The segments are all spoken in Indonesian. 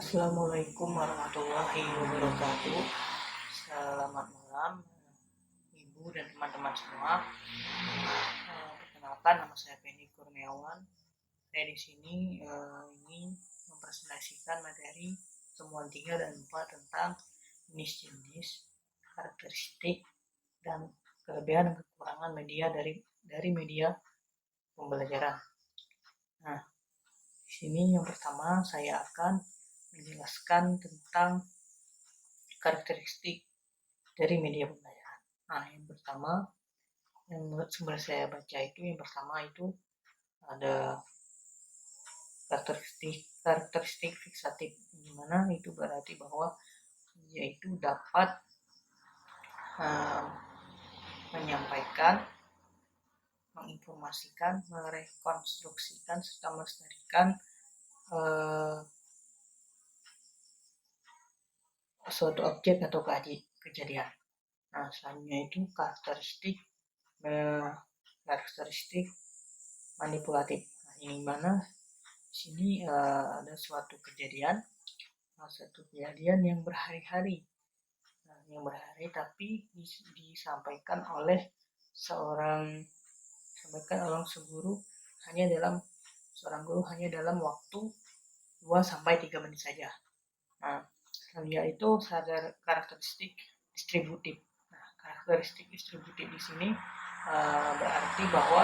Assalamualaikum warahmatullahi wabarakatuh. Selamat malam, Ibu dan teman-teman semua. Perkenalkan, nama saya Penny Kurniawan. Saya di sini ingin mempresentasikan materi temuan 3 dan 4 tentang jenis-jenis, karakteristik, dan kelebihan dan kekurangan media dari media pembelajaran. Nah, di sini yang pertama saya akan menjelaskan tentang karakteristik dari media pembelajaran. Nah, yang pertama, yang menurut sumber saya baca itu, yang pertama itu ada karakteristik fiksatif, di mana itu berarti bahwa yaitu dapat menyampaikan, menginformasikan, merekonstruksikan, serta melestarikan suatu objek atau kejadian. Nah, selanjutnya itu karakteristik manipulatif. Nah, ini mana di sini ada suatu kejadian yang berhari-hari, tapi disampaikan oleh guru hanya dalam waktu 2-3 menit saja. Nah, selanjutnya itu karakteristik distributif. Nah, karakteristik distributif di sini berarti bahwa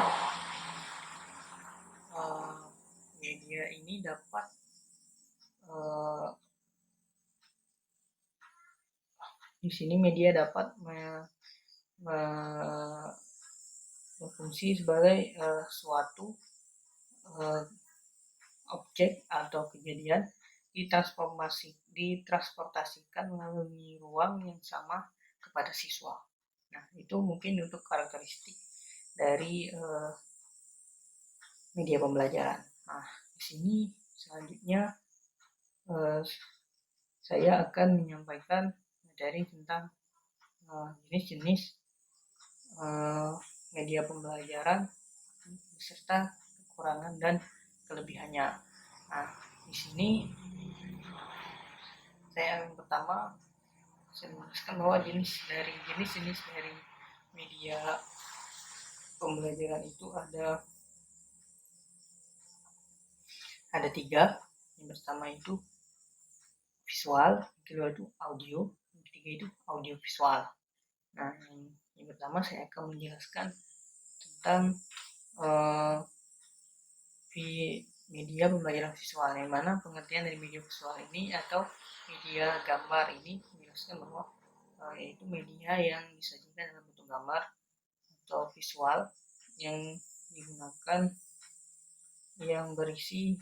media ini dapat di sini media dapat berfungsi sebagai suatu objek atau kejadian ditransportasikan melalui ruang yang sama kepada siswa. Nah, itu mungkin untuk karakteristik dari media pembelajaran. Nah, di sini selanjutnya saya akan menyampaikan materi tentang jenis-jenis media pembelajaran beserta kekurangan dan kelebihannya. Nah, di sini saya yang pertama menjelaskan bahwa jenis dari media pembelajaran itu ada 3. Yang pertama itu visual, yang kedua itu audio, yang ketiga itu audiovisual. Nah, yang pertama saya akan menjelaskan tentang media pembelajaran visual, yang mana pengertian dari media visual ini atau media gambar ini menjelaskan bahwa yaitu media yang disajikan dalam bentuk gambar atau visual yang digunakan yang berisi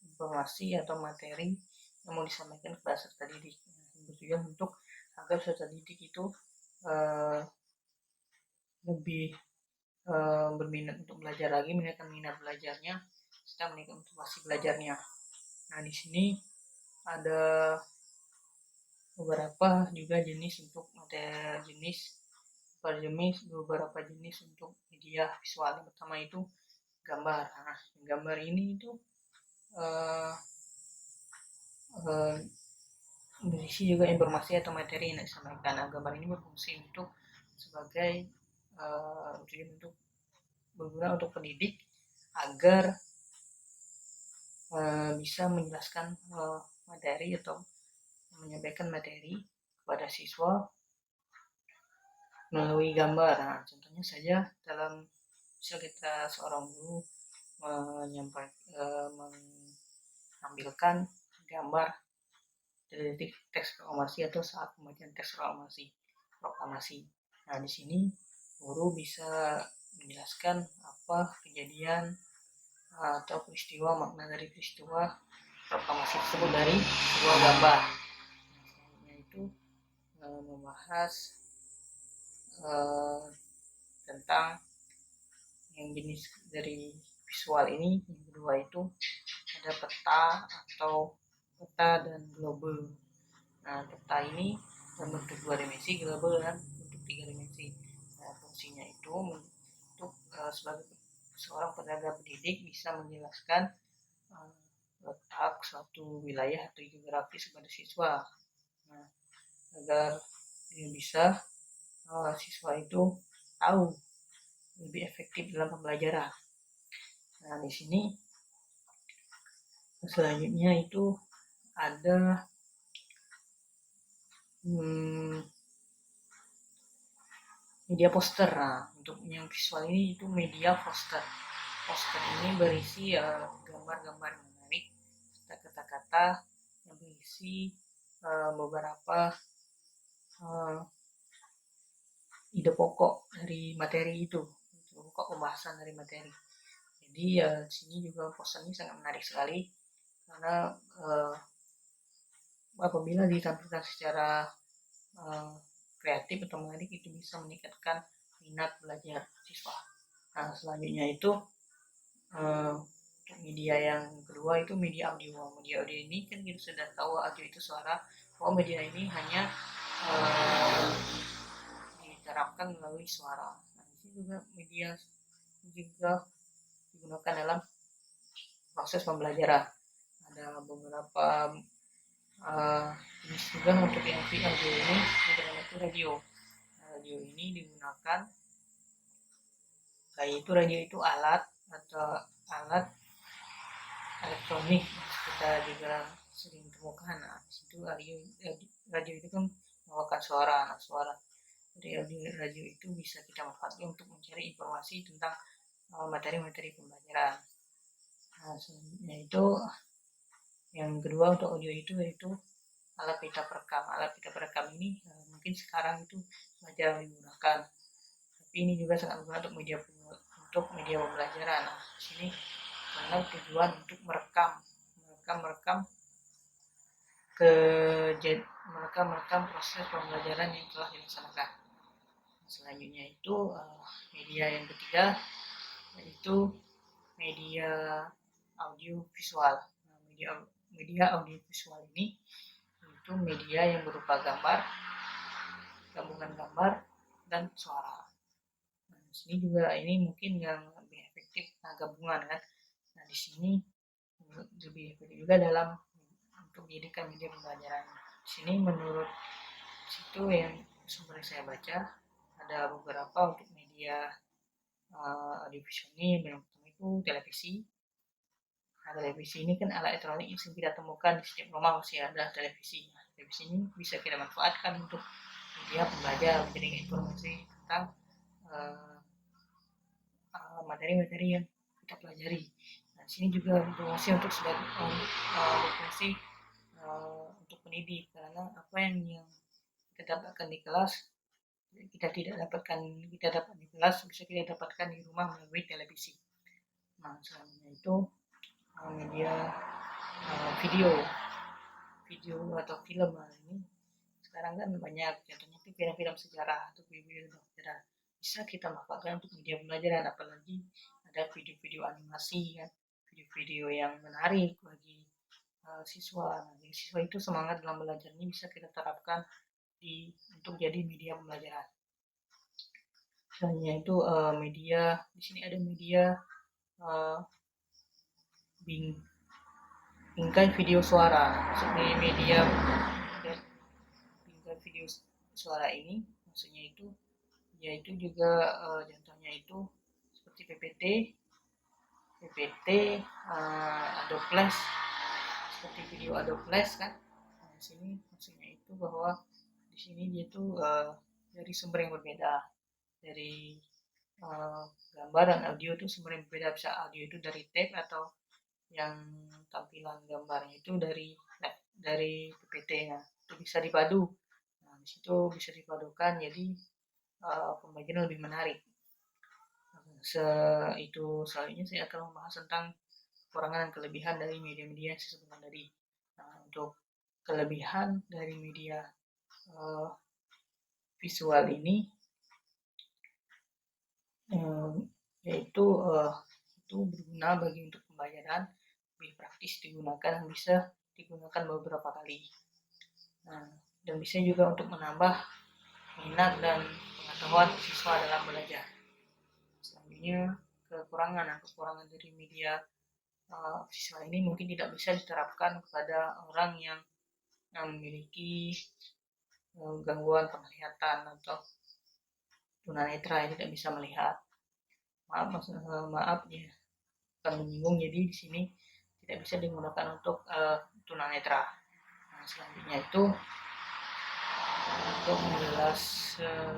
informasi atau materi yang mau disampaikan kepada peserta didik. Tujuan untuk agar peserta didik itu lebih berminat untuk belajar lagi, meningkatkan minat belajarnya, serta meningkatkan motivasi belajarnya. Nah, di sini ada beberapa juga jenis untuk beberapa jenis untuk media visual. Yang pertama itu gambar. Nah, gambar ini itu berisi juga informasi atau materi yang disampaikan. Nah, gambar ini berfungsi untuk sebagai berguna untuk pendidik agar bisa menjelaskan materi atau menyampaikan materi kepada siswa melalui gambar. Nah, contohnya saja misal kita seorang guru menampilkan gambar dari teks proklamasi atau saat pembacaan teks proklamasi. Nah, di sini guru bisa menjelaskan apa kejadian atau peristiwa, makna dari peristiwa proklamasi tersebut dari sebuah gambar. Selanjutnya itu membahas tentang yang jenis dari visual ini. Yang kedua itu ada peta dan global. Nah, peta ini berbentuk 2 dimensi, global dan bentuk 3 dimensi. Nah, fungsinya itu untuk sebagai seorang tenaga pendidik bisa menjelaskan letak suatu wilayah atau geografis kepada siswa. Nah, agar dia bisa siswa itu tahu lebih efektif dalam pembelajaran. Nah, di sini selanjutnya itu ada media poster. Nah, untuk yang visual ini itu media poster. Poster ini berisi gambar-gambar menarik serta kata-kata yang berisi beberapa ide pokok dari materi itu, pokok pembahasan dari materi. Jadi di sini juga poster ini sangat menarik sekali karena apabila ditampilkan secara kreatif atau menarik itu bisa meningkatkan minat belajar siswa. Nah, selanjutnya itu media yang kedua itu media audio. Media audio ini kan kita sudah tahu audio itu suara, bahwa media ini hanya diterapkan melalui suara. Nah, ini juga media juga digunakan dalam proses pembelajaran. Ada beberapa jenis juga untuk yang audio ini, itu radio. Nah, radio ini digunakan, yaitu radio itu alat atau alat elektronik kita juga sering temukan. Nah, itu radio itu kan mengeluarkan suara. Nah, suara dari radio itu bisa kita manfaatkan untuk mencari informasi tentang materi-materi pembelajaran. Nah, selanjutnya itu yang kedua untuk audio itu yaitu alat pita perekam. Alat pita perekam ini mungkin sekarang itu jarang digunakan, tapi ini juga sangat berguna untuk media pembelajaran. Nah, di sini karena tujuan untuk merekam proses pembelajaran yang telah dilaksanakan. Selanjutnya itu media yang ketiga yaitu media audio visual. Nah, media audio visual ini itu media yang berupa gambar, gabungan gambar dan suara. Nah, di sini juga ini mungkin yang lebih efektif gabungan kan. Nah, di sini lebih efektif juga dalam untuk menjadikan media pembelajaran. Di sini menurut situ yang sumber yang saya baca ada beberapa untuk media audiovisual ini. Yang pertama itu televisi. Nah, televisi ini kan alat elektronik yang kita temukan di setiap rumah masih ada televisi. Nah, televisi ini bisa kita manfaatkan untuk media pembelajaran, menjadi informasi tentang materi-materi yang kita pelajari. Nah, di sini juga informasi untuk informasi untuk pendidik, karena apa yang kita dapatkan di kelas kita dapat di kelas bisa kita dapatkan di rumah melalui televisi. Nah, selanjutnya itu media video atau film. Nah, ini sekarang kan banyak, contohnya itu film-film sejarah atau video sejarah bisa kita manfaatkan untuk media pembelajaran, apalagi ada video-video animasi kan, video-video yang menarik bagi siswa. Nah, siswa itu semangat dalam belajarnya bisa kita terapkan untuk jadi media pembelajaran. Misalnya itu media, di sini ada media bingkai video suara. Seperti media bingkai video suara ini maksudnya itu yaitu juga contohnya itu seperti PPT, Adobe Flash, seperti video Adobe Flash kan. Nah, di sini maksudnya itu bahwa di sini dia itu dari sumber yang berbeda, dari gambar dan audio itu sumber yang berbeda. Bisa audio itu dari tape atau yang tampilan gambarnya itu dari PPT-nya. Itu bisa dipadu. Nah, di situ bisa dipadukan jadi pembelajaran lebih menarik. Itu selanjutnya saya akan membahas tentang kekurangan dan kelebihan dari media-media yang saya sebutkan tadi. Nah, untuk kelebihan dari media visual ini yaitu itu berguna bagi untuk pembelajaran, lebih praktis digunakan, bisa digunakan beberapa kali. Nah, dan bisa juga untuk menambah minat dan pengetahuan siswa dalam belajar. Selanjutnya kekurangan dari media visual ini mungkin tidak bisa diterapkan kepada orang yang memiliki gangguan penglihatan atau tunanetra yang tidak bisa melihat. Maaf ya, bukan menyinggung, jadi di sini tidak bisa digunakan untuk tunanetra. Nah, selanjutnya itu untuk menjelas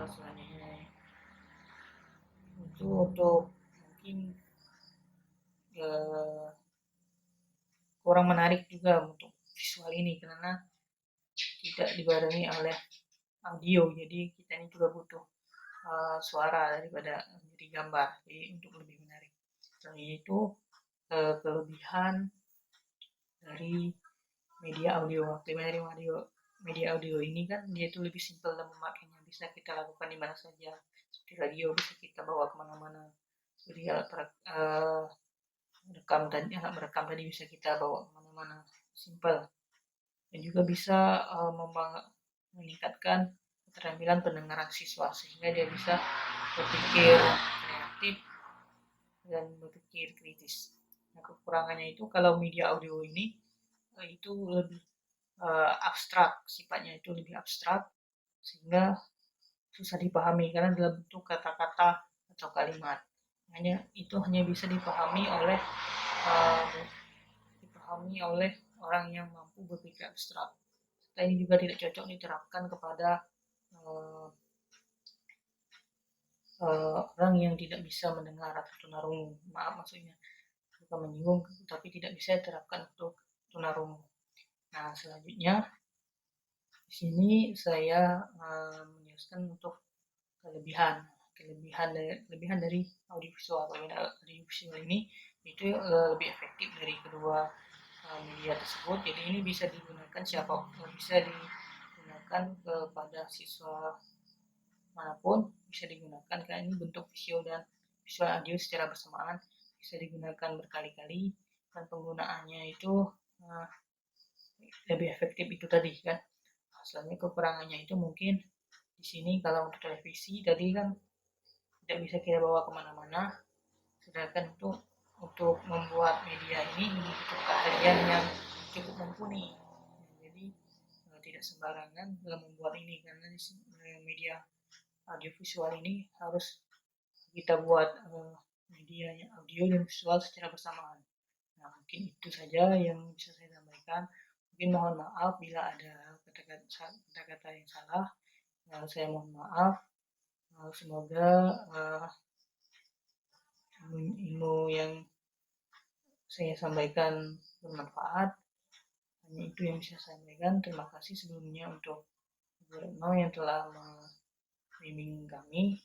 selanjutnya itu untuk mungkin kurang menarik juga untuk visual ini karena tidak dibarengi oleh audio, jadi kita ini juga butuh suara daripada dari gambar, jadi untuk lebih menarik. Selain itu kelebihan dari media audio, media audio ini kan dia itu lebih simpel dan memakainya, bisa kita lakukan di mana saja. Seperti radio bisa kita bawa kemana-mana, jadi alat merekam tadi bisa kita bawa kemana-mana, simpel. Dan juga bisa meningkatkan keterampilan pendengaran siswa sehingga dia bisa berpikir kreatif dan berpikir kritis. Nah, kekurangannya itu kalau media audio ini itu lebih abstrak, sifatnya itu lebih abstrak sehingga susah dipahami karena dalam bentuk kata-kata atau kalimat. Hanya bisa dipahami oleh orang yang mampu berpikir abstrak. Serta ini juga tidak cocok diterapkan kepada orang yang tidak bisa mendengar atau tunarungu. Maaf maksudnya bukan menyinggung, tapi tidak bisa diterapkan untuk tunarungu. Nah, selanjutnya di sini saya menjelaskan untuk kelebihan dari audiovisual. Audiovisual ini itu lebih efektif dari kedua media tersebut. Jadi ini bisa digunakan bisa digunakan kepada siswa manapun, bisa digunakan karena ini bentuk visual dan visual audio secara bersamaan, bisa digunakan berkali-kali dan penggunaannya itu lebih efektif itu tadi kan. Soalnya kekurangannya itu mungkin di sini kalau untuk televisi tadi kan tidak bisa kita bawa kemana-mana, sedangkan untuk membuat media ini membutuhkan keahlian yang cukup mumpuni. Jadi tidak sembarangan dalam membuat ini karena media audiovisual ini harus kita buat medianya audio dan visual secara bersamaan. Nah, mungkin itu saja yang bisa saya sampaikan. Mungkin mohon maaf bila ada kata-kata yang salah. Saya mohon maaf. Semoga ilmu yang saya sampaikan bermanfaat. Hanya itu yang bisa saya sampaikan. Terima kasih sebelumnya untuk Ibu Retno yang telah membimbing kami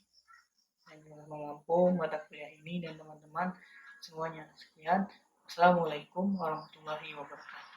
dan telah mengampu mata kuliah ini dan teman-teman semuanya. Sekian. Assalamualaikum warahmatullahi wabarakatuh.